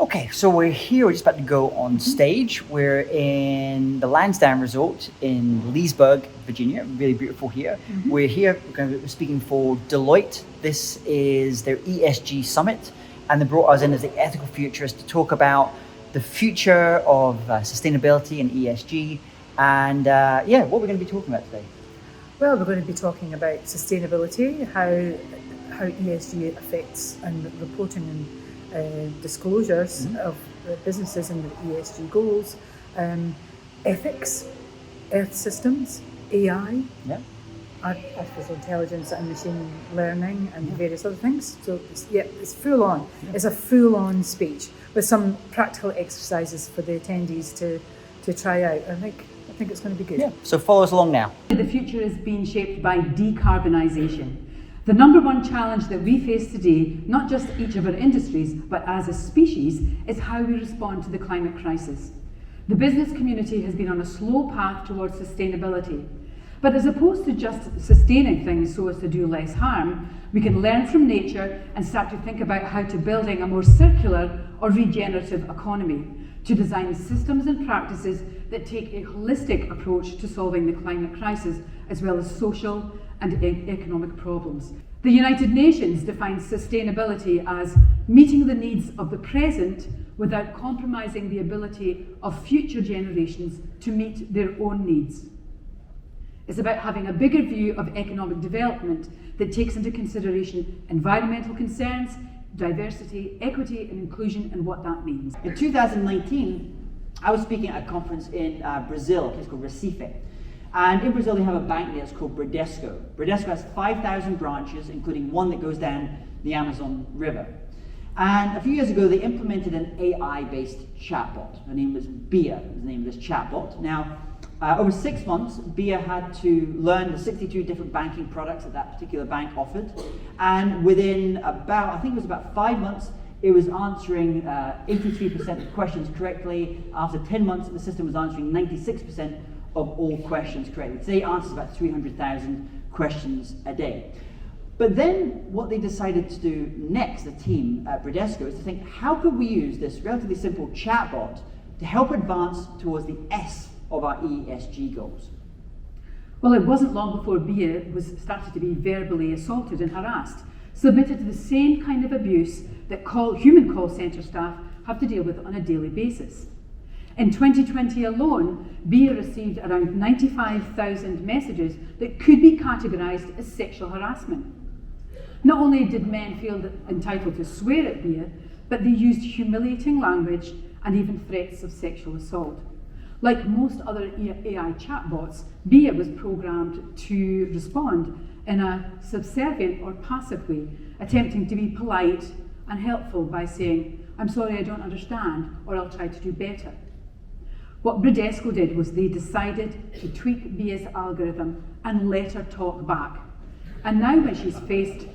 Okay, so we're here, we're just about to go on stage. We're in the Lansdowne Resort in Leesburg, Virginia, really beautiful here. We're here, we're going to be speaking for Deloitte. This is their ESG Summit, and they brought us in as the Ethical Futurists to talk about the future of sustainability and ESG, and what we're going to be talking about today. Well, we're going to be talking about sustainability, how ESG affects and reporting and disclosures of businesses and the ESG goals, ethics, earth systems, AI, artificial intelligence and machine learning and various other things. So it's full on. It's a full on speech with some practical exercises for the attendees to try out. I think it's going to be good. Yeah. So follow us along now. The future is being shaped by decarbonization. The number one challenge that we face today, not just each of our industries, but as a species, is how we respond to the climate crisis. The business community has been on a slow path towards sustainability. But as opposed to just sustaining things so as to do less harm, we can learn from nature and start to think about how to building a more circular or regenerative economy, to design systems and practices that take a holistic approach to solving the climate crisis, as well as social and economic problems. The United Nations defines sustainability as meeting the needs of the present without compromising the ability of future generations to meet their own needs. It's about having a bigger view of economic development that takes into consideration environmental concerns, diversity, equity and inclusion, and what that means. In 2019, I was speaking at a conference in Brazil, a place called Recife. And in Brazil, they have a bank there that's called Bradesco. Bradesco has 5,000 branches, including one that goes down the Amazon River. And a few years ago, they implemented an AI-based chatbot. Her name was Bia, was the name of this chatbot. Now, over 6 months, Bia had to learn the 62 different banking products that particular bank offered. And within about 5 months, it was answering 83% of questions correctly. After 10 months, the system was answering 96% of all questions correctly. Today, it answers about 300,000 questions a day. But then what they decided to do next, the team at Bradesco, is to think, how could we use this relatively simple chatbot to help advance towards the S of our ESG goals? Well, it wasn't long before Bia started to be verbally assaulted and harassed, submitted to the same kind of abuse that human call centre staff have to deal with on a daily basis. In 2020 alone, Bia received around 95,000 messages that could be categorised as sexual harassment. Not only did men feel entitled to swear at Bia, but they used humiliating language and even threats of sexual assault. Like most other AI chatbots, Bia was programmed to respond in a subservient or passive way, attempting to be polite and helpful by saying, "I'm sorry, I don't understand," or "I'll try to do better." What Bradesco did was they decided to tweak Bia's algorithm and let her talk back. And now when she's faced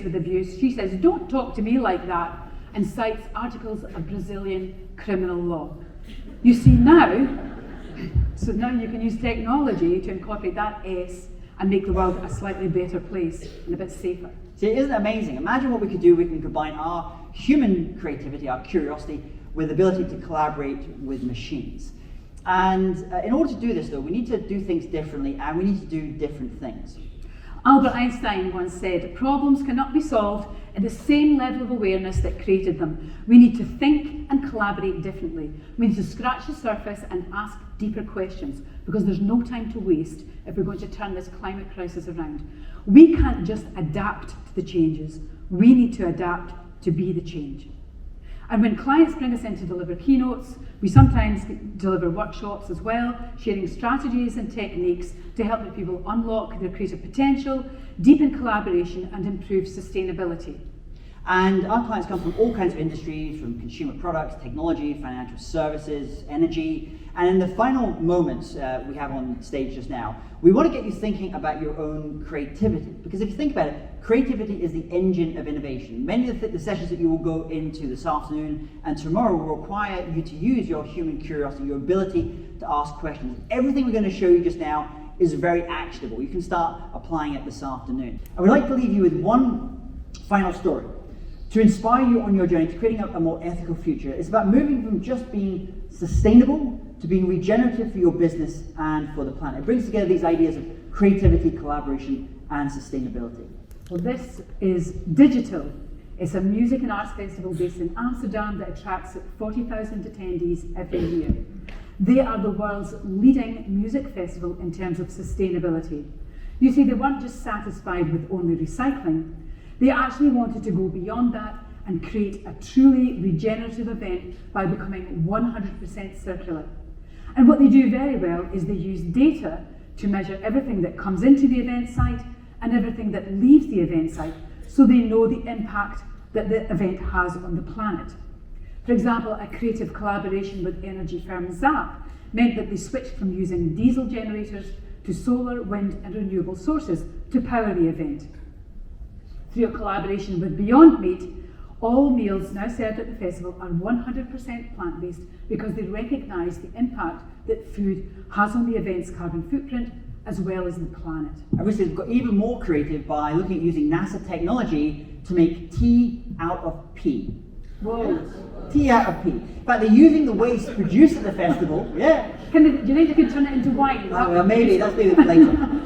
with abuse, she says, "Don't talk to me like that," and cites articles of Brazilian criminal law. You see now you can use technology to incorporate that S and make the world a slightly better place and a bit safer. See, isn't it amazing? Imagine what we could do. We can combine our human creativity, our curiosity, with the ability to collaborate with machines. And in order to do this, though, we need to do things differently, and we need to do different things. Albert Einstein once said, "Problems cannot be solved at the same level of awareness that created them. We need to think and collaborate differently. We need to scratch the surface and ask deeper questions, because there's no time to waste if we're going to turn this climate crisis around. We can't just adapt to the changes. We need to adapt to be the change." And when clients bring us in to deliver keynotes, we sometimes deliver workshops as well, sharing strategies and techniques to help people unlock their creative potential, deepen collaboration, and improve sustainability. And our clients come from all kinds of industries, from consumer products, technology, financial services, energy. And in the final moments we have on stage just now, we want to get you thinking about your own creativity. Because if you think about it, creativity is the engine of innovation. Many of the sessions that you will go into this afternoon and tomorrow will require you to use your human curiosity, your ability to ask questions. Everything we're going to show you just now is very actionable. You can start applying it this afternoon. I would like to leave you with one final story. to inspire you on your journey to creating a more ethical future. It's about moving from just being sustainable to being regenerative for your business and for the planet. It brings together these ideas of creativity, collaboration, and sustainability. Well, this is Digital. It's a music and arts festival based in Amsterdam that attracts 40,000 attendees every year. They are the world's leading music festival in terms of sustainability. You see, they weren't just satisfied with only recycling. They actually wanted to go beyond that and create a truly regenerative event by becoming 100% circular. And what they do very well is they use data to measure everything that comes into the event site and everything that leaves the event site, so they know the impact that the event has on the planet. For example, a creative collaboration with energy firm Zap meant that they switched from using diesel generators to solar, wind and renewable sources to power the event. Through a collaboration with Beyond Meat, all meals now served at the festival are 100% plant-based because they recognise the impact that food has on the event's carbon footprint as well as the planet. I wish they'd got even more creative by looking at using NASA technology to make tea out of pea. Whoa. Tea out of pea. In fact, they're using the waste produced at the festival. Yeah. Do you think they could turn it into wine? Oh, well, maybe. That's maybe later.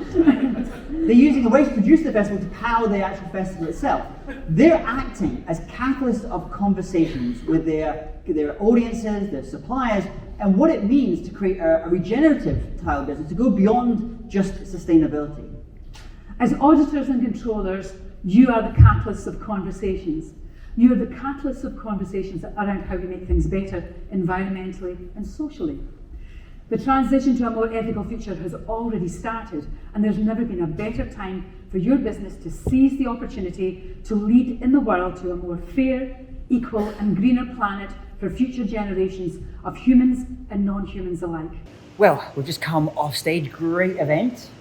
They're using the waste produced at the festival to power the actual festival itself. They're acting as catalysts of conversations with their audiences, their suppliers, and what it means to create a regenerative tile business, to go beyond just sustainability. As auditors and controllers, you are the catalysts of conversations. You are the catalysts of conversations around how we make things better environmentally and socially. The transition to a more ethical future has already started, and there's never been a better time for your business to seize the opportunity to lead in the world to a more fair, equal and greener planet for future generations of humans and non-humans alike. Well, we've just come off stage. Great event.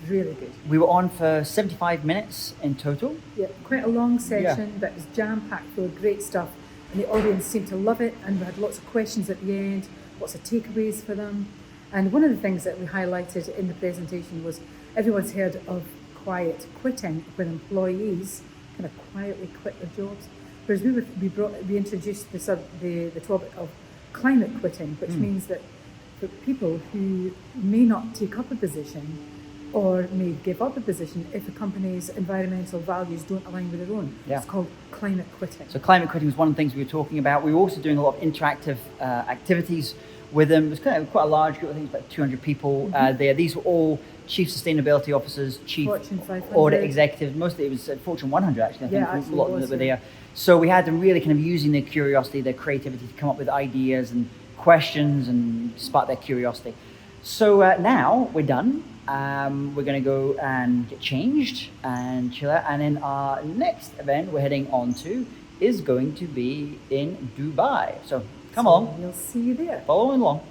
Really good. We were on for 75 minutes in total. Yeah, quite a long session, but it was jam-packed full of great stuff, and the audience seemed to love it, and we had lots of questions at the end, lots of takeaways for them. And one of the things that we highlighted in the presentation was everyone's heard of quiet quitting, when employees kind of quietly quit their jobs. Whereas we introduced the topic of climate quitting, which means that for people who may not take up a position or may give up a position if a company's environmental values don't align with their own. Yeah. It's called climate quitting. So climate quitting was one of the things we were talking about. We were also doing a lot of interactive activities with them. It was kind of quite a large group, I think it was about 200 people there. These were all chief sustainability officers, chief Fortune 500. audit executives. Mostly it was Fortune 100 actually. I think actually a lot it of was, them were there. So we had them really kind of using their curiosity, their creativity to come up with ideas and questions and spark their curiosity. So now we're done. We're going to go and get changed and chill out. And then our next event we're heading on to is going to be in Dubai. So come on. We'll see you there. Follow along.